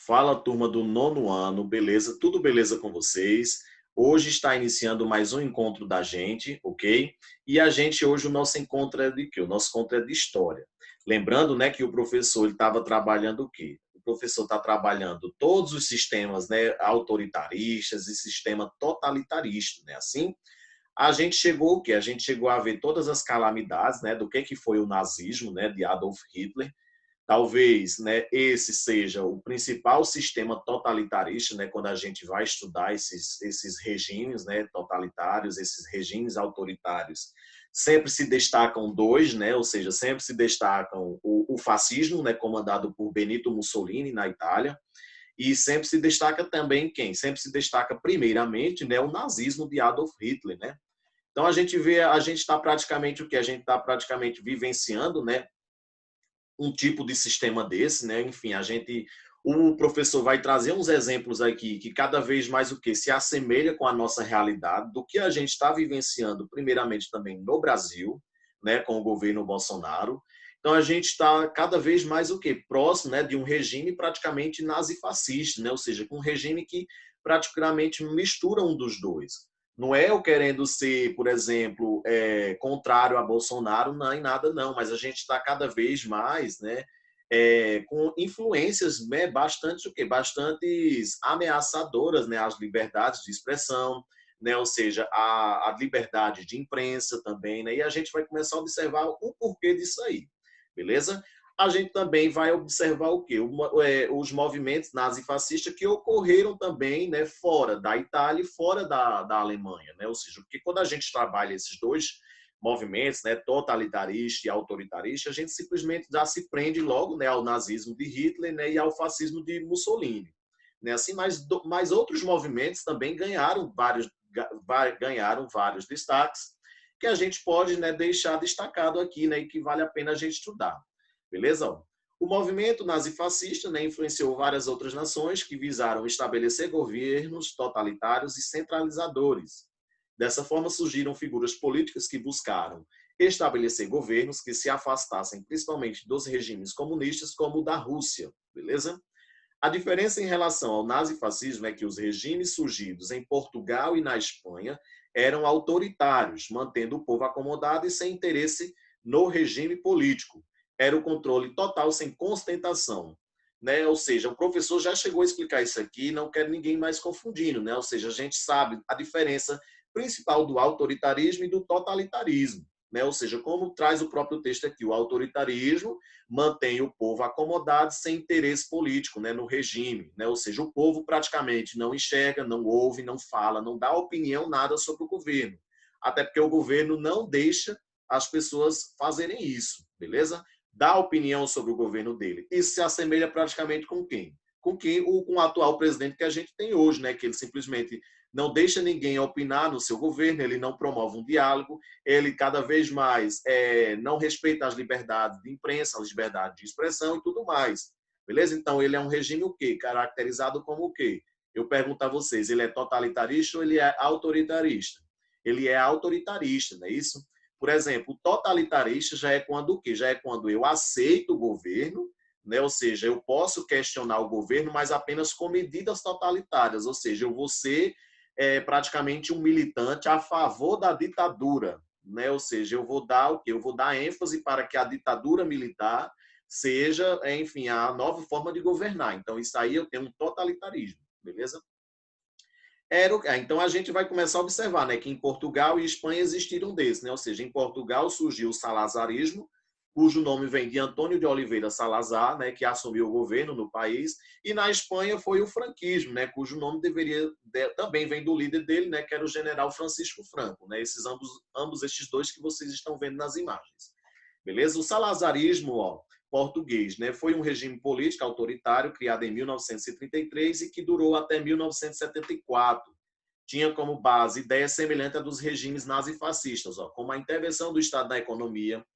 Fala, turma do nono ano, beleza? Tudo beleza com vocês? Hoje está iniciando mais um encontro da gente, ok? E a gente hoje, o nosso encontro é de quê? O nosso encontro é de história. Lembrando, né, que o professor estava trabalhando o quê? O professor está trabalhando todos os sistemas, né, autoritaristas e sistema totalitarista, né? Assim, a gente chegou o quê? A gente chegou a ver todas as calamidades, né, do que foi o nazismo, né, de Adolf Hitler. Talvez, né, esse seja o principal sistema totalitarista, né, quando a gente vai estudar esses regimes, né, totalitários, esses regimes autoritários. Sempre se destacam dois, né, ou seja, sempre se destacam o fascismo, né, comandado por Benito Mussolini na Itália, e sempre se destaca também quem? Sempre se destaca primeiramente, né, o nazismo de Adolf Hitler, né? Então a gente vê, a gente está praticamente o que a gente está praticamente vivenciando, né, um tipo de sistema desse, né? Enfim, o professor vai trazer uns exemplos aqui que cada vez mais o que se assemelha com a nossa realidade, do que a gente está vivenciando, primeiramente também no Brasil, né, com o governo Bolsonaro. Então a gente está cada vez mais o que próximo, né, de um regime praticamente nazifascista, né? Ou seja, um regime que praticamente mistura um dos dois. Não é eu querendo ser, por exemplo, contrário a Bolsonaro, nem nada não, mas a gente está cada vez mais, né, com influências, né, bastantes ameaçadoras, né, às liberdades de expressão, né, ou seja, a liberdade de imprensa também, né, e a gente vai começar a observar o porquê disso aí, beleza? A gente também vai observar o quê? Os movimentos nazifascistas que ocorreram também, né, fora da Itália e fora da Alemanha, né? Ou seja, porque quando a gente trabalha esses dois movimentos, né, totalitarista e autoritarista, a gente simplesmente já se prende logo, né, ao nazismo de Hitler, né, e ao fascismo de Mussolini, né? Assim, mas outros movimentos também ganharam vários destaques que a gente pode, né, deixar destacado aqui, né, e que vale a pena a gente estudar. Beleza? O movimento nazifascista, né, influenciou várias outras nações que visaram estabelecer governos totalitários e centralizadores. Dessa forma, surgiram figuras políticas que buscaram estabelecer governos que se afastassem principalmente dos regimes comunistas, como o da Rússia. Beleza? A diferença em relação ao nazifascismo é que os regimes surgidos em Portugal e na Espanha eram autoritários, mantendo o povo acomodado e sem interesse no regime político. Era o controle total, sem constentação. Né? Ou seja, o professor já chegou a explicar isso aqui, não quero ninguém mais confundindo. Né? Ou seja, a gente sabe a diferença principal do autoritarismo e do totalitarismo. Né? Ou seja, como traz o próprio texto aqui, o autoritarismo mantém o povo acomodado sem interesse político, né, no regime, né? Ou seja, o povo praticamente não enxerga, não ouve, não fala, não dá opinião nada sobre o governo, até porque o governo não deixa as pessoas fazerem isso, beleza? Dá opinião sobre o governo dele. Isso se assemelha praticamente com quem? Com o atual presidente que a gente tem hoje, né? Que ele simplesmente não deixa ninguém opinar no seu governo, ele não promove um diálogo, ele cada vez mais não respeita as liberdades de imprensa, as liberdades de expressão e tudo mais. Beleza? Então, ele é um regime o quê? Caracterizado como o quê? Eu pergunto a vocês, ele é totalitarista ou ele é autoritarista? Ele é autoritarista, não é isso? Por exemplo, o totalitarista já é quando o quê? Já é quando eu aceito o governo, né? Ou seja, eu posso questionar o governo, mas apenas com medidas totalitárias, ou seja, eu vou ser praticamente um militante a favor da ditadura, né? Ou seja, eu vou dar o quê? Eu vou dar ênfase para que a ditadura militar seja, enfim, a nova forma de governar. Então, isso aí eu tenho um totalitarismo, beleza? Então, a gente vai começar a observar, né, que em Portugal e Espanha existiram desses, né? Ou seja, em Portugal surgiu o salazarismo, cujo nome vem de Antônio de Oliveira Salazar, né, que assumiu o governo no país, e na Espanha foi o franquismo, né, cujo nome também vem do líder dele, né, que era o general Francisco Franco, né, ambos estes dois que vocês estão vendo nas imagens. Beleza? O salazarismo, ó, português, né, foi um regime político autoritário criado em 1933 e que durou até 1974. Tinha como base ideias semelhantes à dos regimes nazifascistas, ó, como a intervenção do Estado na economia,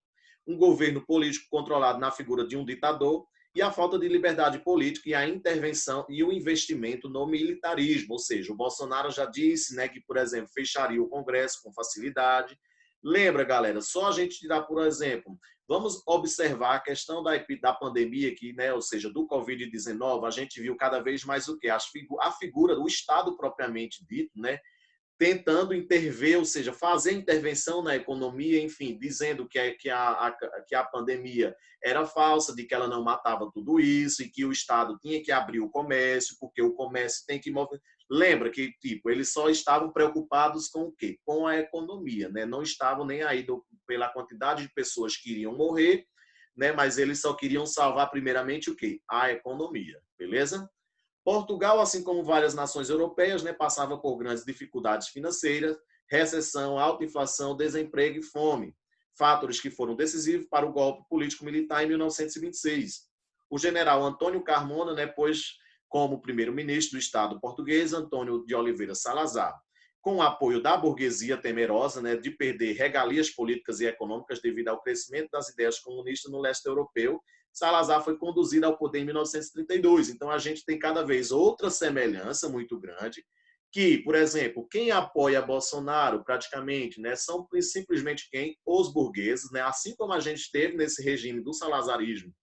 um governo político controlado na figura de um ditador e a falta de liberdade política e a intervenção e o investimento no militarismo. Ou seja, o Bolsonaro já disse, né, que, por exemplo, fecharia o Congresso com facilidade. Lembra, galera, só a gente tirar, por exemplo, Vamos observar a questão da pandemia aqui, né? Ou seja, do Covid-19, a gente viu cada vez mais o quê? A figura do Estado propriamente dito, né? Tentando intervir, ou seja, fazer intervenção na economia, enfim, dizendo que a pandemia era falsa, de que ela não matava tudo isso e que o Estado tinha que abrir o comércio, porque o comércio tem que mover. Lembra que, tipo, eles só estavam preocupados com o quê? Com a economia, né? Não estavam nem aí pela quantidade de pessoas que iriam morrer, né? Mas eles só queriam salvar primeiramente o quê? A economia, beleza? Portugal, assim como várias nações europeias, né, passava por grandes dificuldades financeiras, recessão, alta inflação, desemprego e fome, fatores que foram decisivos para o golpe político-militar em 1926. O general Antônio Carmona, né, pôs como primeiro-ministro do Estado português Antônio de Oliveira Salazar, com o apoio da burguesia temerosa, né, de perder regalias políticas e econômicas devido ao crescimento das ideias comunistas no leste europeu. Salazar foi conduzido ao poder em 1932. Então, a gente tem cada vez outra semelhança muito grande, que, por exemplo, quem apoia Bolsonaro, praticamente, né, são simplesmente quem? Os burgueses, né, assim como a gente teve nesse regime do salazarismo,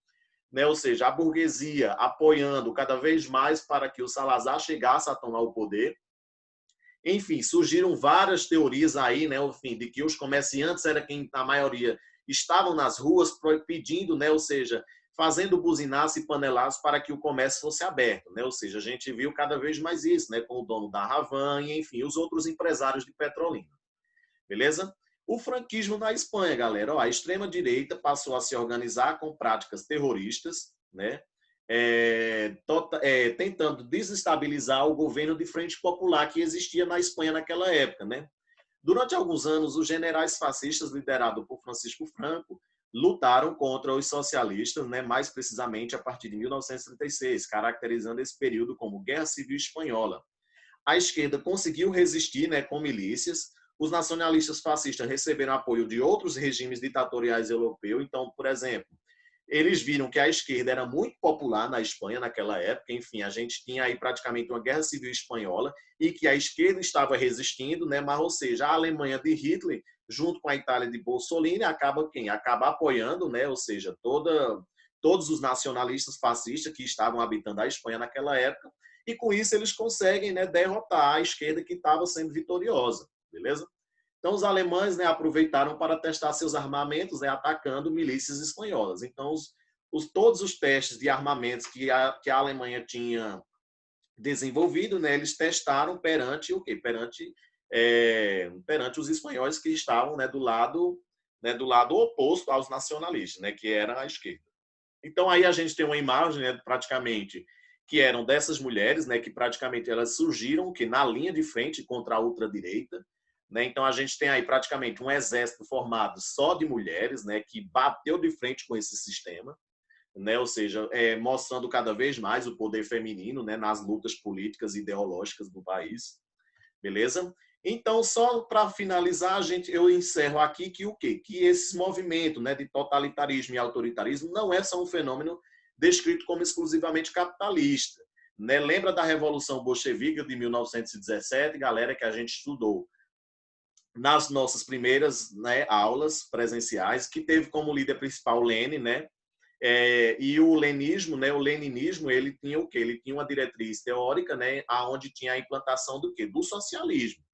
né, ou seja, a burguesia apoiando cada vez mais para que o Salazar chegasse a tomar o poder. Enfim, surgiram várias teorias aí, né, enfim, de que os comerciantes era quem, na maioria, estavam nas ruas pedindo, né, ou seja, fazendo buzinaço e panelaço para que o comércio fosse aberto, né? Ou seja, a gente viu cada vez mais isso, né, com o dono da Havan e, enfim, os outros empresários de Petrolina. Beleza? O franquismo na Espanha, galera. Ó, a extrema-direita passou a se organizar com práticas terroristas, né? Tentando desestabilizar o governo de Frente Popular que existia na Espanha naquela época, né? Durante alguns anos, os generais fascistas, liderados por Francisco Franco, lutaram contra os socialistas, né, mais precisamente a partir de 1936, caracterizando esse período como Guerra Civil Espanhola. A esquerda conseguiu resistir, né, com milícias. Os nacionalistas fascistas receberam apoio de outros regimes ditatoriais europeus. Então, por exemplo, eles viram que a esquerda era muito popular na Espanha naquela época. Enfim, a gente tinha aí praticamente uma guerra civil espanhola e que a esquerda estava resistindo, né? Mas, ou seja, a Alemanha de Hitler, junto com a Itália de Mussolini, acaba quem? Acaba apoiando, né? Ou seja, todos os nacionalistas fascistas que estavam habitando a Espanha naquela época. E com isso eles conseguem, né, derrotar a esquerda que estava sendo vitoriosa, beleza? Então, os alemães, né, aproveitaram para testar seus armamentos, né, atacando milícias espanholas. Então, todos os testes de armamentos que a Alemanha tinha desenvolvido, né, eles testaram perante o quê? Perante os espanhóis que estavam, né, do lado oposto aos nacionalistas, né, que era a esquerda. Então, aí a gente tem uma imagem, né, praticamente, que eram dessas mulheres, né, que praticamente elas surgiram que na linha de frente contra a ultradireita, né? Então a gente tem aí praticamente um exército formado só de mulheres, né, que bateu de frente com esse sistema, né? Ou seja, mostrando cada vez mais o poder feminino, né, nas lutas políticas e ideológicas do país, beleza? Então, só para finalizar, eu encerro aqui que o quê? Que esses movimentos, né, de totalitarismo e autoritarismo não é só um fenômeno descrito como exclusivamente capitalista, né? Lembra da Revolução Bolchevique de 1917, galera, que a gente estudou nas nossas primeiras, né, aulas presenciais, que teve como líder principal Lenin, né? E o leninismo, né? O leninismo, ele tinha o quê? Ele tinha uma diretriz teórica, né? Aonde tinha a implantação do quê? Do socialismo.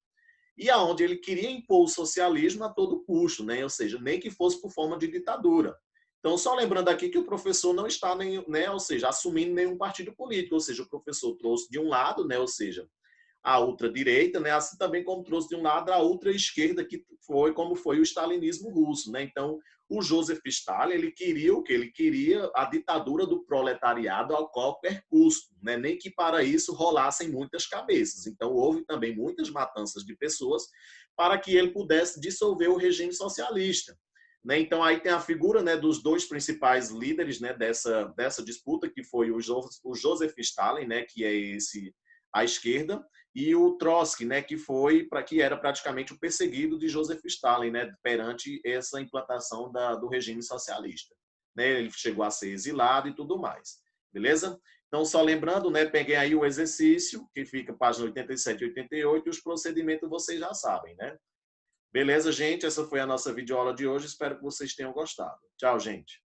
E aonde ele queria impor o socialismo a todo custo, né? Ou seja, nem que fosse por forma de ditadura. Então, só lembrando aqui que o professor não está, né? Ou seja, assumindo nenhum partido político, ou seja, o professor trouxe de um lado, né? Ou seja, a ultradireita, né? Assim também como trouxe de um lado a ultra-esquerda, que foi como foi o stalinismo russo, né? Então, o Joseph Stalin, ele queria o quê? Ele queria a ditadura do proletariado a qualquer custo, né? Nem que para isso rolassem muitas cabeças. Então, houve também muitas matanças de pessoas para que ele pudesse dissolver o regime socialista. Né? Então, aí tem a figura, né, dos dois principais líderes, né, dessa disputa, que foi o Joseph Stalin, né, que é esse à esquerda, e o Trotsky, né, que era praticamente o perseguido de Joseph Stalin, né, perante essa implantação do regime socialista. Né, ele chegou a ser exilado e tudo mais. Beleza? Então, só lembrando, né, peguei aí o exercício, que fica página 87 e 88, e os procedimentos vocês já sabem, né? Beleza, gente? Essa foi a nossa videoaula de hoje. Espero que vocês tenham gostado. Tchau, gente.